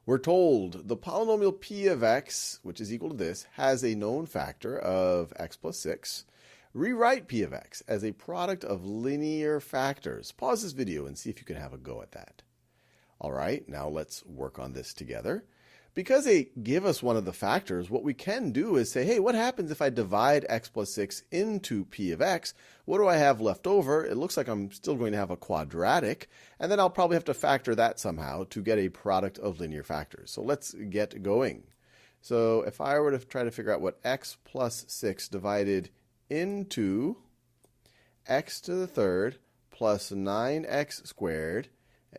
We're told the polynomial p of x, which is equal to this, has a known factor of x plus 6. Rewrite p of x as a product of linear factors. Pause this video and see if you can have a go at that. All right, now let's work on this together. Because they give us one of the factors, what we can do is say, hey, what happens if I divide x plus 6 into p of x? What do I have left over? It looks like I'm still going to have a quadratic, and then I'll probably have to factor that somehow to get a product of linear factors. So let's get going. So if I were to try to figure out what x plus 6 divided into x to the third plus 9x squared,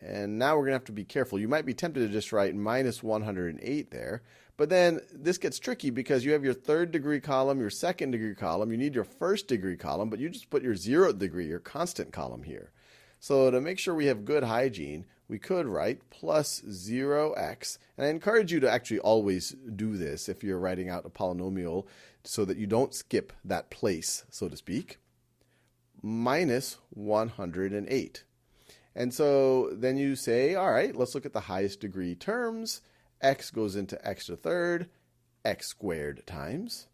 and now we're going to have to be careful. You might be tempted to just write minus 108 there. But then this gets tricky because you have your third degree column, your second degree column. You need your first degree column, but you just put your 0th degree, your constant column here. So to make sure we have good hygiene, we could write plus 0x. And I encourage you to actually always do this if you're writing out a polynomial so that you don't skip that place, so to speak, minus 108. And so then you say, all right, let's look at the highest degree terms. X goes into x to the third, x squared times.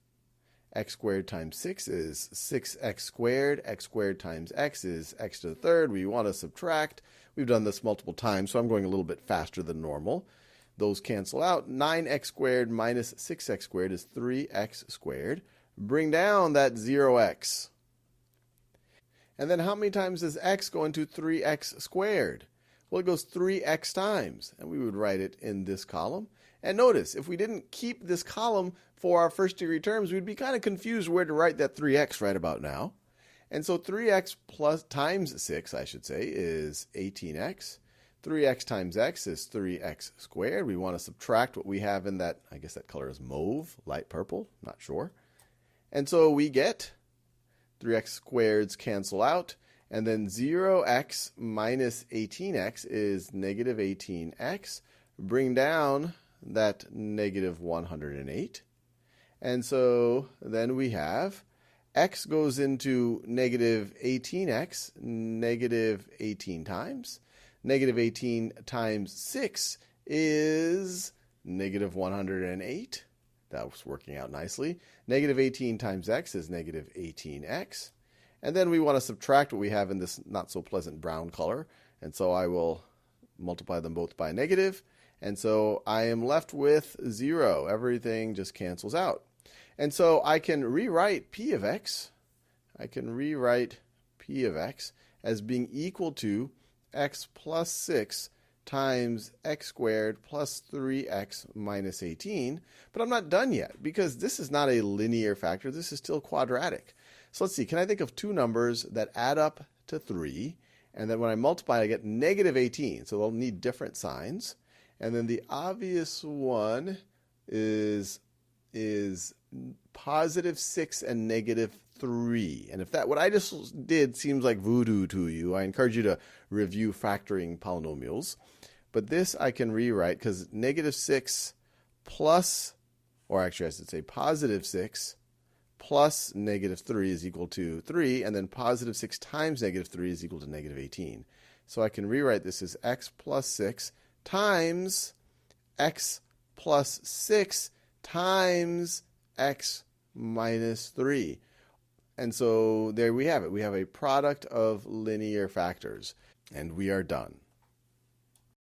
X squared times 6 is 6x squared. X squared times x is x to the third. We want to subtract. We've done this multiple times, so I'm going a little bit faster than normal. Those cancel out. 9x squared minus 6x squared is 3x squared. Bring down that 0x. And then how many times does x go into 3x squared? Well, it goes 3x times, and we would write it in this column. And notice, if we didn't keep this column for our first degree terms, we'd be kind of confused where to write that 3x right about now. And so 3x plus times 6, I should say, is 18x. 3x times x is 3x squared. We want to subtract what we have in that, I guess that color is mauve, light purple, not sure. And so we get 3x squareds cancel out, and then 0x minus 18x is negative 18x. Bring down that negative 108. And so then we have x goes into negative 18x, negative 18 times. Negative 18 times 6 is negative 108. That was working out nicely. Negative 18 times x is negative 18x. And then we want to subtract what we have in this not so pleasant brown color. And so I will multiply them both by negative. And so I am left with 0. Everything just cancels out. And so I can rewrite p of x. I can rewrite p of x as being equal to x plus 6 times x squared plus 3x minus 18. But I'm not done yet because this is not a linear factor. This is still quadratic. So let's see. Can I think of two numbers that add up to 3? And then when I multiply, I get negative 18. So they'll need different signs. And then the obvious one is positive 6 and negative 3. And if that, what I just did seems like voodoo to you, I encourage you to review factoring polynomials. But this I can rewrite because negative 6 plus, or actually I should say positive 6 plus negative 3 is equal to 3. And then positive 6 times negative 3 is equal to negative 18. So I can rewrite this as x plus 6 times x plus 6 times x minus 3. And so there we have it. We have a product of linear factors, and we are done.